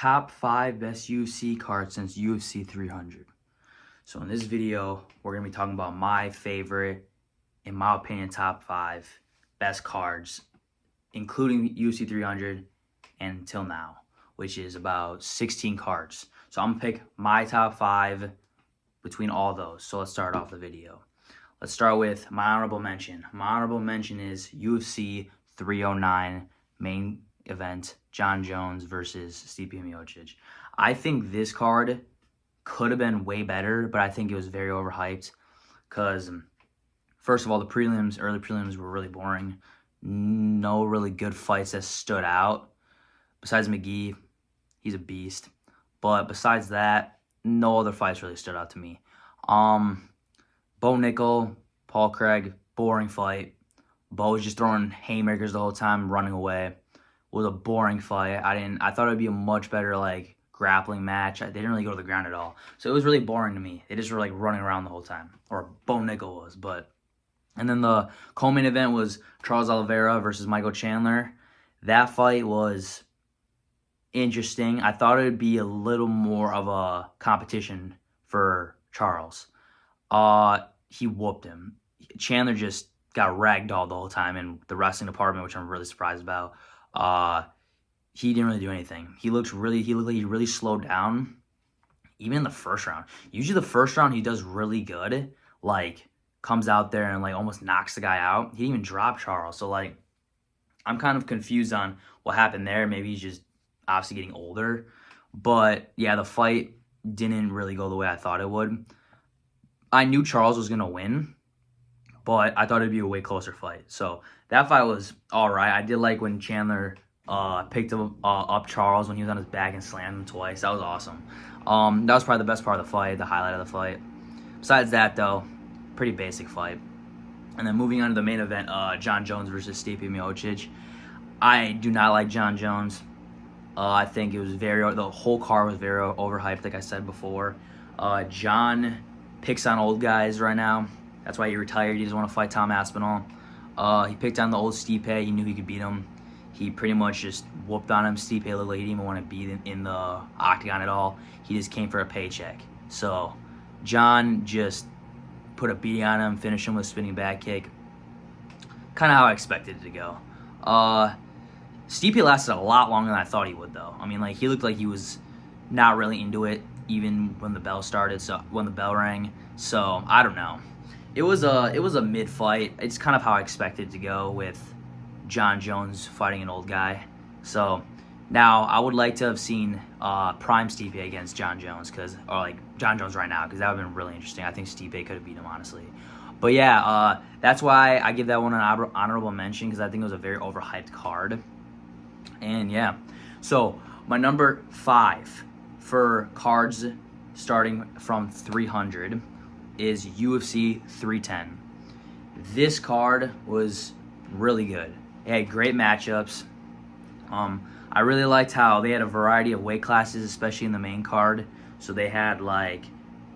top 5 best UFC cards since UFC 300. So in this video, we're going to be talking about my favorite, in my opinion, top 5 best cards, including UFC 300 and until now, which is about 16 cards. So I'm going to pick my top 5 between all those. So let's start off the video. Let's start with my honorable mention. My honorable mention is UFC 309 main event, Jon Jones versus Stipe Miocic. I think this card could have been way better, but I think it was very overhyped because, first of all, the prelims, early prelims were really boring. No really good fights that stood out. Besides McGee, he's a beast. But besides that, no other fights really stood out to me. Bo Nickel, Paul Craig, boring fight. Bo was just throwing haymakers the whole time, running away. It was a boring fight. I thought it would be a much better grappling match. They didn't really go to the ground at all. So it was really boring to me. They just were running around the whole time. Or Bo Nickel was, and then the co-main event was Charles Oliveira versus Michael Chandler. That fight was interesting. I thought it would be a little more of a competition for Charles. He whooped him. Chandler just got ragdolled the whole time in the wrestling department, which I'm really surprised about. He didn't really do anything. He looked like he really slowed down, even in the first round. Usually the first round he does really good, comes out there and almost knocks the guy out. He didn't even drop Charles. So I'm kind of confused on what happened there. Maybe he's just obviously getting older. But yeah, the fight didn't really go the way I thought it would. I knew Charles was gonna win, but I thought it'd be a way closer fight. So that fight was all right. I did like when Chandler picked up Charles when he was on his back and slammed him twice. That was awesome. That was probably the best part of the fight, the highlight of the fight. Besides that, though, pretty basic fight. And then moving on to the main event, Jon Jones versus Stipe Miocic. I do not like Jon Jones. I think it was the whole card was very overhyped, like I said before. Jon picks on old guys right now. That's why he retired. He doesn't want to fight Tom Aspinall. He picked on the old Stipe. He knew he could beat him. He pretty much just whooped on him. Stipe looked like he didn't even want to be in the octagon at all. He just came for a paycheck. So Jon just put a beating on him, finished him with a spinning back kick. Kind of how I expected it to go. Stipe lasted a lot longer than I thought he would, though. I mean, he looked like he was not really into it, even when the bell started. So when the bell rang, so I don't know. It was a mid fight. It's kind of how I expected it to go with Jon Jones fighting an old guy. So now I would like to have seen prime Stipe against Jon Jones, or Jon Jones right now, because that would have been really interesting. I think Stipe could have beat him, honestly. But yeah, that's why I give that one an honorable mention, because I think it was a very overhyped card. And yeah, so my number 5 for cards starting from 300 is UFC 310. This card was really good. It had great matchups. I really liked how they had a variety of weight classes, especially in the main card. So they had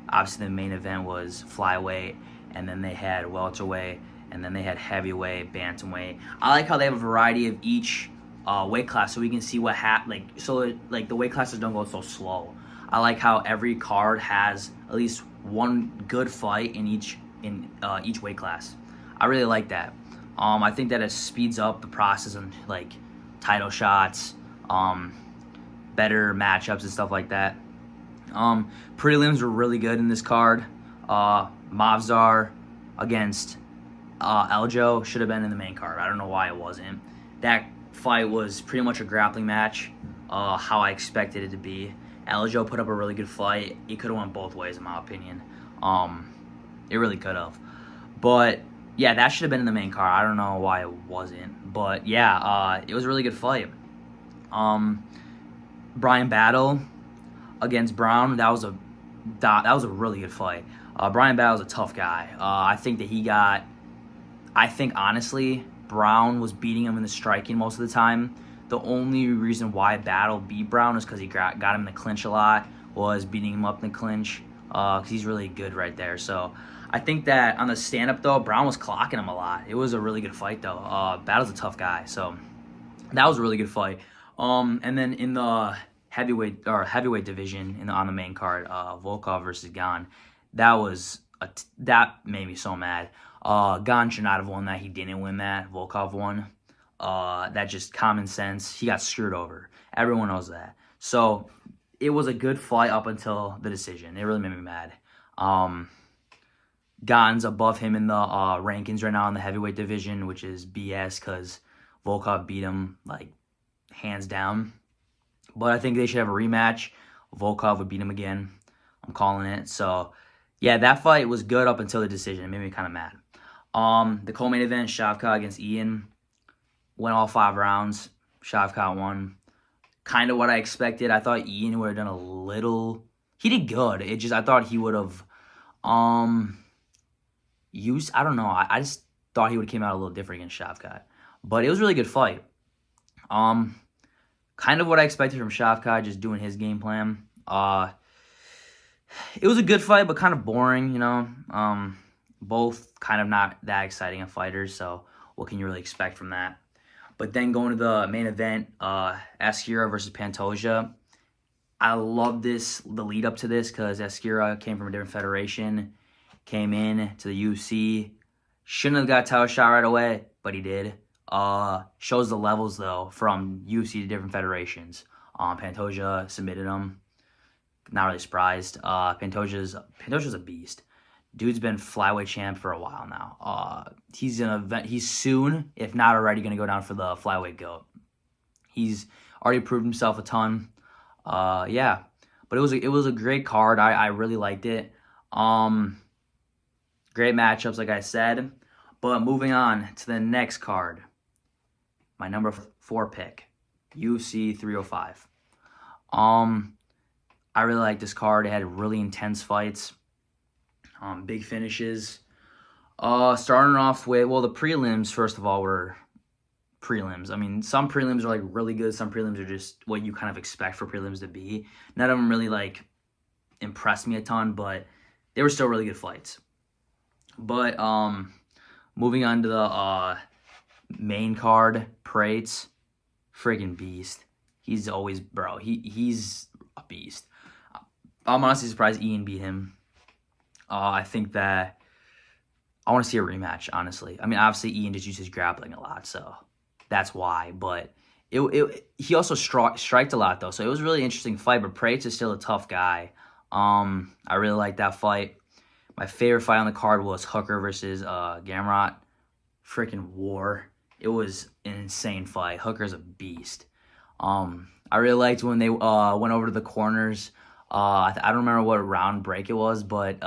obviously the main event was flyweight, and then they had welterweight, and then they had heavyweight, bantamweight. I like how they have a variety of each weight class, so we can see what the weight classes don't go so slow. I like how every card has at least one good fight in each weight class. I really like that. I think that it speeds up the process and title shots, better matchups and stuff like that. Prelims were really good in this card. Mavzar against Eljo should have been in the main card. I don't know why it wasn't. That fight was pretty much a grappling match, how I expected it to be. Eljo put up a really good fight. It could have went both ways, in my opinion. It really could have. But yeah, that should have been in the main card. I don't know why it wasn't. But yeah, it was a really good fight. Brian Battle against Brown, that was a really good fight. Brian Battle's a tough guy. I think honestly, Brown was beating him in the striking most of the time. The only reason why Battle beat Brown is because he got him in the clinch a lot, was beating him up in the clinch, because he's really good right there. So I think that on the stand-up, though, Brown was clocking him a lot. It was a really good fight, though. Battle's a tough guy, so that was a really good fight. And then in the heavyweight division on the main card, Volkov versus Gan. That made me so mad. Gan should not have won that. He didn't win that. Volkov won. That just common sense. He got screwed over. Everyone knows that. So it was a good fight up until the decision. It really made me mad. Gan's above him in the rankings right now in the heavyweight division, which is BS because Volkov beat him like hands down. But I think they should have a rematch. Volkov would beat him again. I'm calling it. So yeah, that fight was good up until the decision. It made me kind of mad. The co-main event, Shavkat against Ian, went all 5 rounds. Shavkat won. Kind of what I expected. I thought Ian would have done a little. He did good. I thought he would have used. I don't know. I just thought he would have came out a little different against Shavkat. But it was a really good fight. Kind of what I expected from Shavkat, just doing his game plan. It was a good fight, but kind of boring, you know. Both kind of not that exciting of fighters, so what can you really expect from that? But then going to the main event, Askira versus Pantoja. I love the lead up to this, because Askira came from a different federation, came in to the UFC. Shouldn't have got a title shot right away, but he did. Shows the levels, though, from UFC to different federations. Pantoja submitted him. Not really surprised. Pantoja's a beast. Dude's been flyweight champ for a while now. He's soon, if not already, going to go down for the flyweight GOAT. He's already proved himself a ton. Yeah, but it was a great card. I really liked it. Great matchups, like I said. But moving on to the next card, my number 4 pick, UFC 305. I really like this card. It had really intense fights. Big finishes. Starting off with, well, the prelims, first of all, were prelims. I mean, some prelims are like really good. Some prelims are just what you kind of expect for prelims to be. None of them really like impressed me a ton, but they were still really good fights. But moving on to the main card, Prates, friggin' beast. He's always, bro, he's a beast. I'm honestly surprised Ian beat him. I think that I want to see a rematch, honestly. I mean, obviously, Ian just uses grappling a lot, so that's why. But he also striked a lot, though, so it was a really interesting fight. But Prates is still a tough guy. I really like that fight. My favorite fight on the card was Hooker versus Gamrot. Freaking war. It was an insane fight. Hooker's a beast. I really liked when they went over to the corners. I don't remember what round break it was, but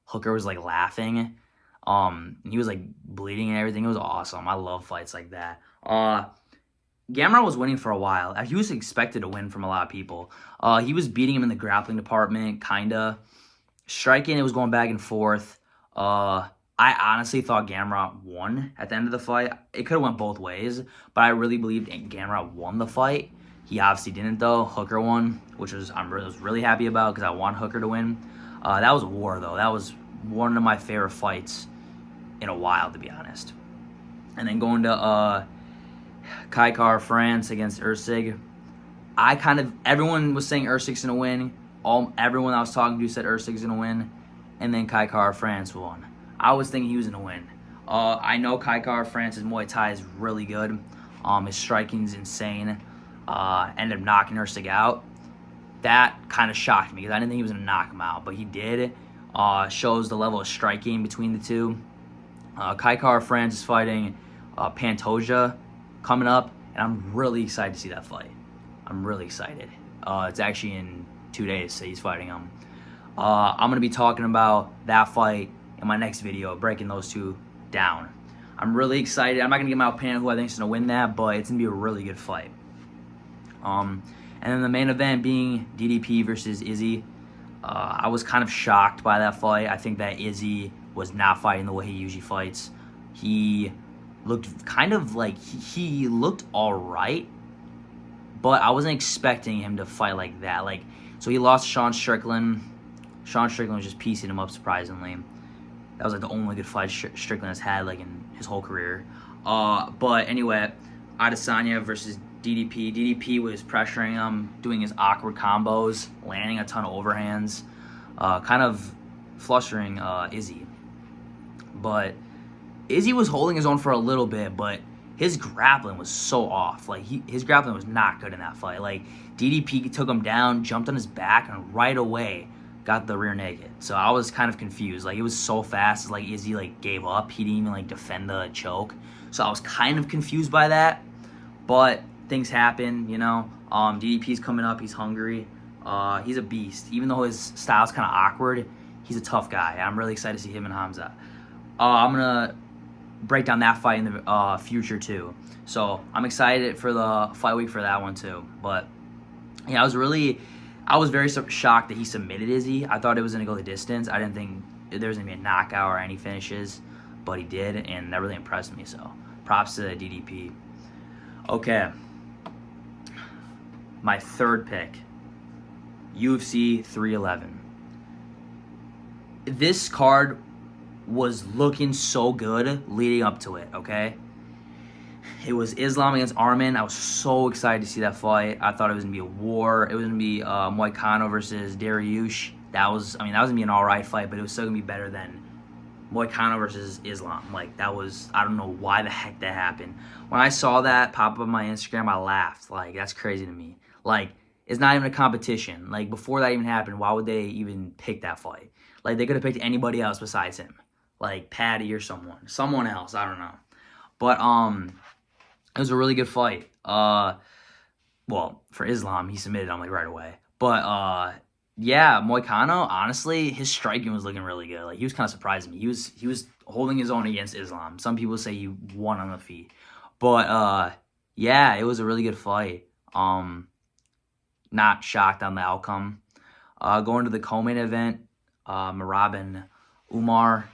Hooker was like laughing. He was like bleeding and everything. It was awesome. I love fights like that. Gamrot was winning for a while. He was expected to win from a lot of people. He was beating him in the grappling department, kinda. Striking, it was going back and forth. I honestly thought Gamrot won at the end of the fight. It could have went both ways, but I really believed Gamrot won the fight. He obviously didn't, though. Hooker won, which I was really happy about because I want Hooker to win. That was a war, though. That was one of my favorite fights in a while, to be honest. And then going to Kai Kara France against Usyk. Everyone was saying Usyk's going to win. Everyone I was talking to said Usyk's going to win. And then Kai Kara France won. I was thinking he was going to win. I know Kai Kara France's Muay Thai is really good. His striking's insane. Ended up knocking Usyk out. That kind of shocked me because I didn't think he was going to knock him out, but he did. Shows the level of striking between the two. Kai Kara France is fighting Pantoja coming up, and I'm really excited to see that fight. I'm really excited. It's actually in 2 days, so he's fighting him. I'm going to be talking about that fight in my next video, breaking those two down. I'm really excited. I'm not going to give my opinion on who I think is going to win that, but it's going to be a really good fight. And then the main event being DDP versus Izzy. I was kind of shocked by that fight. I think that Izzy was not fighting the way he usually fights. He looked kind of like he looked all right, but I wasn't expecting him to fight like that. So he lost Sean Strickland. Sean Strickland was just piecing him up, surprisingly. That was like the only good fight Strickland has had in his whole career. But anyway, Adesanya versus DDP. DDP was pressuring him, doing his awkward combos, landing a ton of overhands, kind of flustering Izzy. But Izzy was holding his own for a little bit, but his grappling was so off. Like, his grappling was not good in that fight. Like, DDP took him down, jumped on his back, and right away got the rear naked. So I was kind of confused. Like, it was so fast. Like, Izzy, like, gave up. He didn't even, like, defend the choke. So I was kind of confused by that. But things happen, you know. DDP's coming up. He's hungry. He's a beast. Even though his style's kind of awkward, he's a tough guy. I'm really excited to see him and Hamza. I'm going to break down that fight in the future, too. So I'm excited for the fight week for that one, too. But, yeah, I was very shocked that he submitted Izzy. I thought it was going to go the distance. I didn't think there was going to be a knockout or any finishes, but he did, and that really impressed me. So props to DDP. Okay. My third pick, UFC 311. This card was looking so good leading up to it, okay? It was Islam against Arman. I was so excited to see that fight. I thought it was going to be a war. It was going to be Moicano versus Dariush. That was going to be an all right fight, but it was still going to be better than Moicano versus Islam. Like, that was, I don't know why the heck that happened. When I saw that pop up on my Instagram, I laughed. Like, that's crazy to me. Like, it's not even a competition. Like, before that even happened, why would they even pick that fight? Like, they could have picked anybody else besides him. Like, Patty or someone else, I don't know. But, it was a really good fight. Well, for Islam, he submitted him, like, right away. But, yeah, Moicano, honestly, his striking was looking really good. Like, he was kind of surprising me. He was holding his own against Islam. Some people say he won on the feet. But, yeah, it was a really good fight. Not shocked on the outcome. Going to the co-main event, Merab and Umar.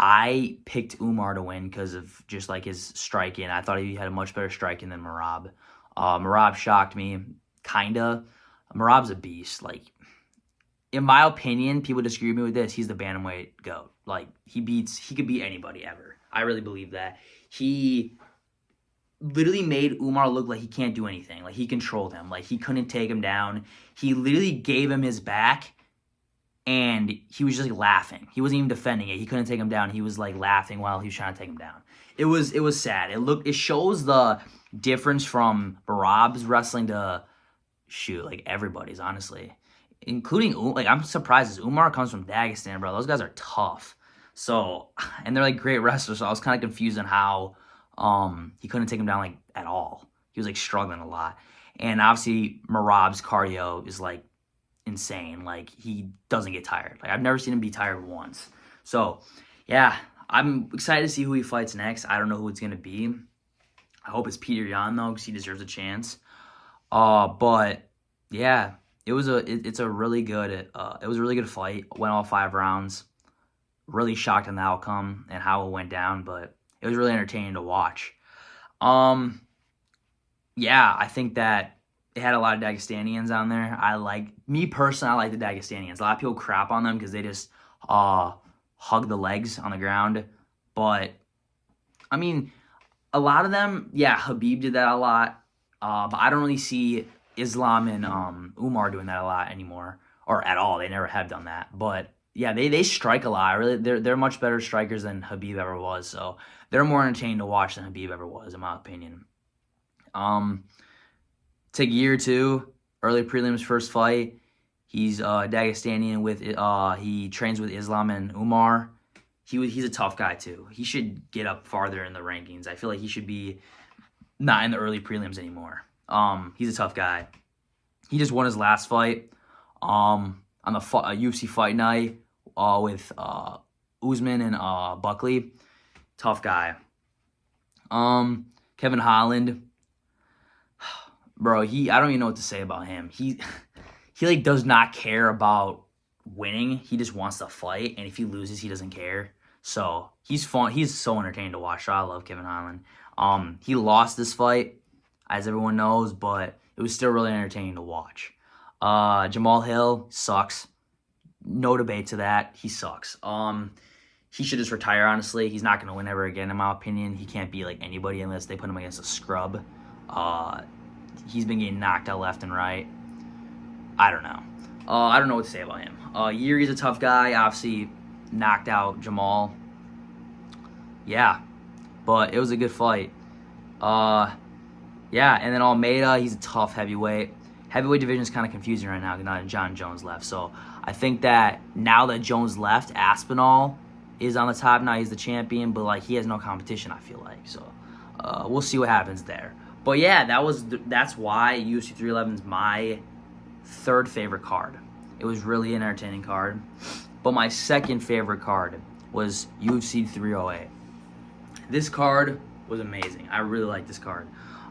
I picked Umar to win because of just, like, his striking. I thought he had a much better striking than Merab. Merab shocked me, kind of. Merab's a beast. Like, in my opinion, people disagree with me with this. He's the bantamweight GOAT. Like, he could beat anybody ever. I really believe that. He literally made Umar look like he can't do anything. Like, he controlled him. Like, he couldn't take him down. He literally gave him his back, and he was just, like, laughing. He wasn't even defending it. He couldn't take him down. He was, like, laughing while he was trying to take him down. It was sad. It shows the difference from Merab's wrestling to, like, everybody's, honestly. Including, like, I'm surprised as Umar comes from Dagestan, bro. Those guys are tough. So, and they're, like, great wrestlers, so I was kind of confused on how he couldn't take him down, like, at all. He was, like, struggling a lot. And obviously, Merab's cardio is, like, insane. Like, he doesn't get tired. Like, I've never seen him be tired once. So, yeah, I'm excited to see who he fights next. I don't know who it's going to be. I hope it's Peter Yan, though, because he deserves a chance. But, yeah, it's a really good, it was a really good fight. Went all 5 rounds. Really shocked on the outcome and how it went down, but it was really entertaining to watch. Yeah, I think that it had a lot of Dagestanians on there. Me personally, I like the Dagestanians. A lot of people crap on them because they just hug the legs on the ground. But, I mean, a lot of them, yeah, Khabib did that a lot. But I don't really see Islam and Umar doing that a lot anymore. Or at all. They never have done that. But, yeah, they strike a lot. Really, they're much better strikers than Khabib ever was. So, they're more entertaining to watch than Khabib ever was, in my opinion. Take a year or two, early prelims first fight. He's Dagestanian with he trains with Islam and Umar. He's a tough guy too. He should get up farther in the rankings. I feel like he should be not in the early prelims anymore. He's a tough guy. He just won his last fight on the UFC fight night with Usman and Buckley. Tough guy. Kevin Holland. Bro, I don't even know what to say about him. He like does not care about winning. He just wants to fight, and if he loses, he doesn't care. So he's fun. He's so entertaining to watch. So I love Kevin Holland. He lost this fight, as everyone knows, but it was still really entertaining to watch. Jamal Hill sucks. No debate to that. He sucks. He should just retire, honestly. He's not going to win ever again, in my opinion. He can't be like anybody unless they put him against a scrub. He's been getting knocked out left and right. I don't know. I don't know what to say about him. Yuri's a tough guy. Obviously, knocked out Jamal. Yeah, but it was a good fight. Yeah, and then Almeida, he's a tough heavyweight. Heavyweight division is kind of confusing right now because now John Jones left. So I think that now that Jones left, Aspinall is on the top now. He's the champion, but like he has no competition, I feel like. So we'll see what happens there. But yeah, that's why UFC 311 is my third favorite card. It was really an entertaining card. But my second favorite card was UFC 308. This card was amazing. I really like this card.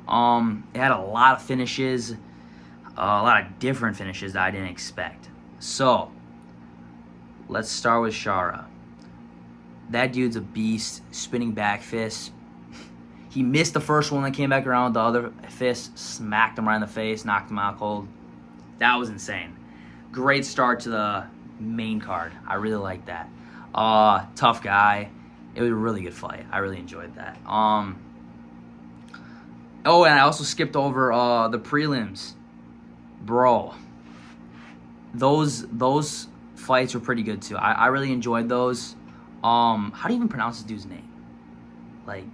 It had a lot of finishes, a lot of different finishes that I didn't expect. So, let's start with Shara. That dude's a beast, spinning back fist. He missed the first one that came back around with the other fist, smacked him right in the face, knocked him out cold. That was insane. Great start to the main card. I really like that. Tough guy. It was a really good fight. I really enjoyed that. Oh, and I also skipped over the prelims. Bro, those fights were pretty good too. I really enjoyed those. How do you even pronounce this dude's name? Like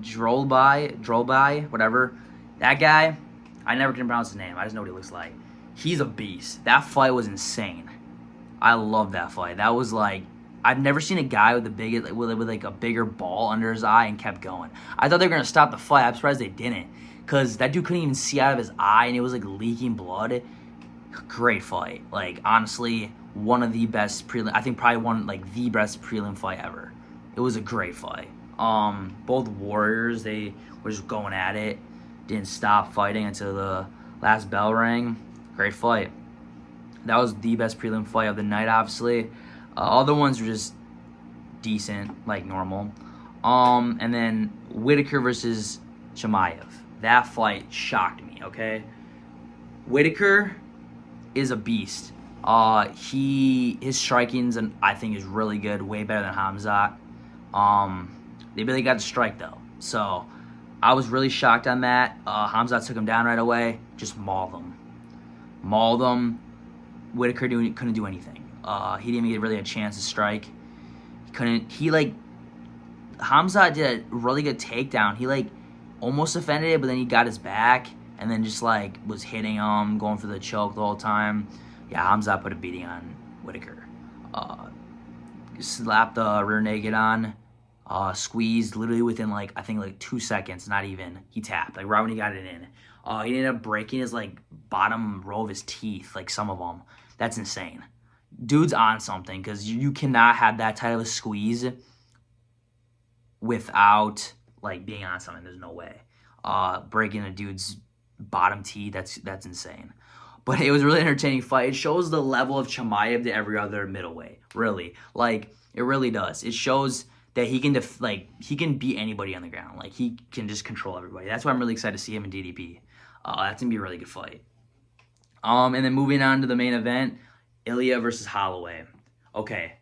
Drolbai, whatever. That guy, I never can pronounce his name. I just know what he looks like. He's a beast. That fight was insane. I love that fight. That was like, I've never seen a guy with a bigger ball under his eye and kept going. I thought they were gonna stop the fight. I'm surprised they didn't, cause that dude couldn't even see out of his eye and it was like leaking blood. Great fight. Like honestly, one of the best prelim. I think probably one like the best prelim fight ever. It was a great fight. Both warriors, they were just going at it. Didn't stop fighting until the last bell rang. Great fight. That was the best prelim fight of the night, obviously. Other ones were just decent, like normal. And then Whitaker versus Chimaev. That fight shocked me, okay? Whitaker is a beast. His striking's, I think, is really good, way better than Hamzat. They really got to strike, though. So I was really shocked on that. Hamzat took him down right away. Just mauled him. Whitaker couldn't do anything. He didn't even get really a chance to strike. Hamzat did a really good takedown. He almost defended it, but then he got his back and then just was hitting him, going for the choke the whole time. Yeah, Hamzat put a beating on Whitaker. Slapped the rear naked on, squeezed literally within I think 2 seconds, not even. He tapped right when he got it in. He ended up breaking his bottom row of his teeth, some of them. That's insane. Dude's on something, because you cannot have that tight of a squeeze without being on something. There's no way. Breaking a dude's bottom teeth, that's insane. But it was a really entertaining fight. It shows the level of Chimaev to every other middleweight. Really, it really does. It shows that he can he can beat anybody on the ground. He can just control everybody. That's why I'm really excited to see him in DDP. That's gonna be a really good fight. And then moving on to the main event, Ilya versus Holloway. Okay,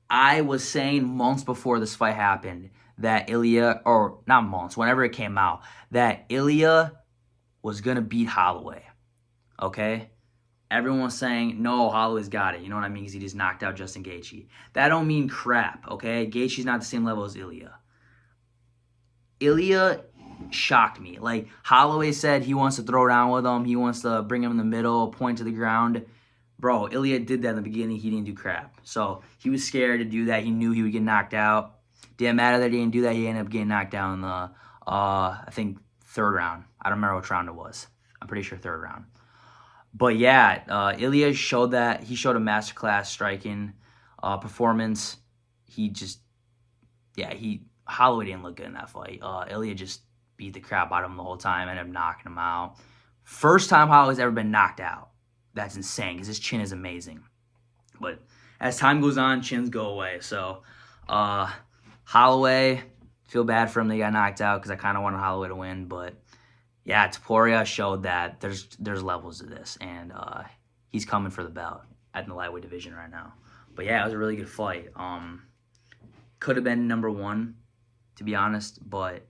I was saying months before this fight happened that Ilya, or not months, whenever it came out, that Ilya was gonna beat Holloway. Okay, everyone was saying no, Holloway's got it. You know what I mean? Because he just knocked out Justin Gaethje. That don't mean crap. Okay, Gaethje's not the same level as Ilya. Ilya shocked me. Holloway said he wants to throw down with him. He wants to bring him in the middle, point to the ground. Bro, Ilya did that in the beginning. He didn't do crap. So he was scared to do that. He knew he would get knocked out. Didn't matter that he didn't do that. He ended up getting knocked down in the, I think, third round. I don't remember which round it was. I'm pretty sure third round. But yeah, Ilya showed that. He showed a masterclass striking performance. Holloway didn't look good in that fight. Ilya just beat the crap out of him the whole time, ended up knocking him out. First time Holloway's ever been knocked out. That's insane, because his chin is amazing. But as time goes on, chins go away. So, Holloway, feel bad for him that he got knocked out, because I kind of wanted Holloway to win. But, yeah, Topuria showed that there's levels to this, and he's coming for the belt in the lightweight division right now. But, yeah, it was a really good fight. Could have been number one, to be honest, but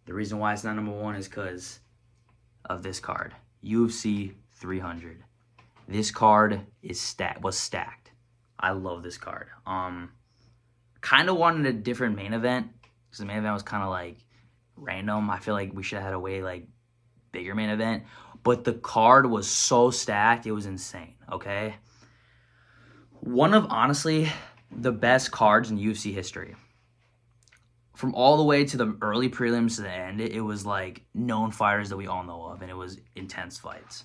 The reason why it's not number one is because of this card, UFC 300. This card was stacked. I love this card. Kind of wanted a different main event because the main event was kind of like random. I feel like we should have had a way like bigger main event, but the card was so stacked, it was insane. Okay, one of honestly the best cards in UFC history. From all the way to the early prelims to the end, it was like known fighters that we all know of, and it was intense fights.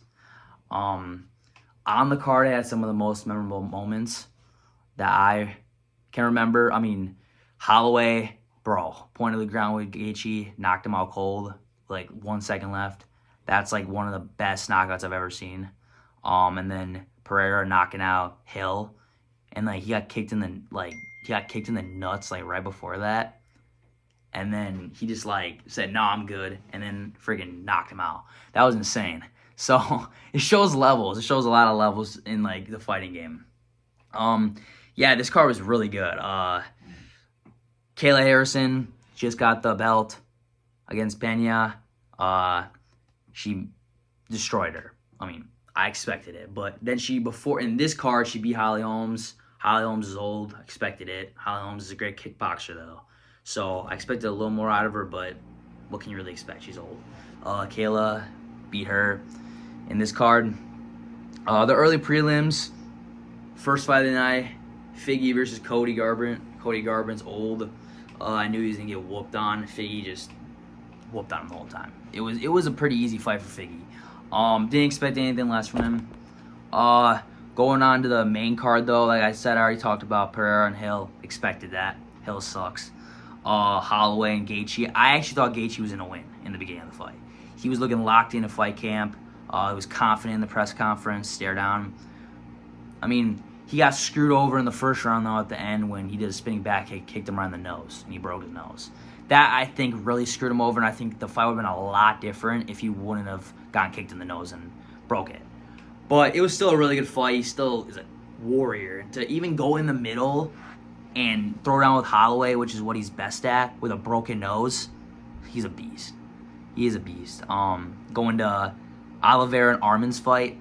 On the card, it had some of the most memorable moments that I can remember. I mean, Holloway, bro, pointed the ground with Gaethje, knocked him out cold, like 1 second left. That's like one of the best knockouts I've ever seen. And then Pereira knocking out Hill, and like he got kicked in the nuts like right before that. And then he just like said, "No, I'm good," and then friggin' knocked him out. That was insane. So it shows levels. It shows a lot of levels in like the fighting game. Yeah, this card was really good. Kayla Harrison just got the belt against Pena. She destroyed her. I mean, I expected it, but then in this card she beat Holly Holmes. Holly Holmes is old. I expected it. Holly Holmes is a great kickboxer though. So I expected a little more out of her, but what can you really expect? She's old. Kayla beat her in this card. The early prelims, first fight of the night, Figgy versus Cody Garbrandt. Cody Garbrandt's old. I knew he was going to get whooped on. Figgy just whooped on him the whole time. It was a pretty easy fight for Figgy. Didn't expect anything less from him. Going on to the main card, though, like I said, I already talked about Pereira and Hill. Expected that. Hill sucks. Holloway and Gaethje. I actually thought Gaethje was going to win in the beginning of the fight. He was looking locked into fight camp. He was confident in the press conference, stare down. I mean, he got screwed over in the first round, though, at the end when he did a spinning back kick, kicked him right in the nose, and he broke his nose. That, I think, really screwed him over, and I think the fight would have been a lot different if he wouldn't have gotten kicked in the nose and broke it. But it was still a really good fight. He still is a warrior. To even go in the middle and throw down with Holloway, which is what he's best at, with a broken nose, he's a beast. He is a beast. Going to Oliveira and Arman's fight,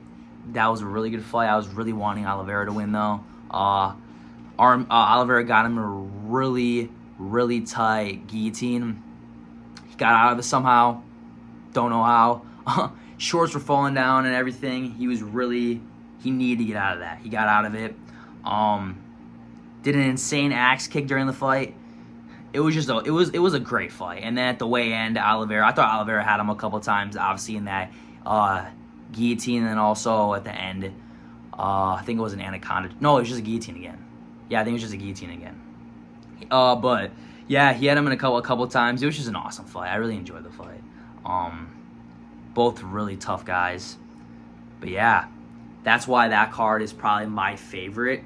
that was a really good fight. I was really wanting Oliveira to win, though. Oliveira got him a really, really tight guillotine. He got out of it somehow. Don't know how. Shorts were falling down and everything. He needed to get out of that. He got out of it. Did an insane axe kick during the fight. It was a great fight. And then at the way end, Oliveira, I thought Oliveira had him a couple times, obviously in that guillotine, and then also at the end, I think it was an anaconda. No, it was just a guillotine again. Yeah, I think it was just a guillotine again. But yeah, he had him in a couple times. It was just an awesome fight. I really enjoyed the fight. Both really tough guys. But yeah, that's why that card is probably my favorite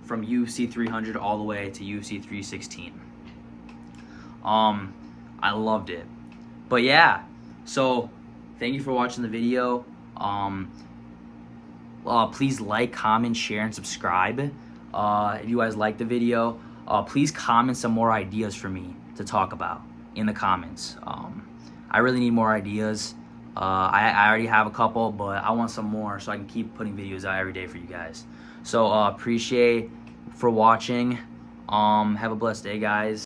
from UFC 300 all the way to UFC 316. I loved it. But yeah, so thank you for watching the video. Please like, comment, share, and subscribe. If you guys like the video, please comment some more ideas for me to talk about in the comments. I really need more ideas. I already have a couple, but I want some more so I can keep putting videos out every day for you guys. So appreciate for watching. Have a blessed day, guys.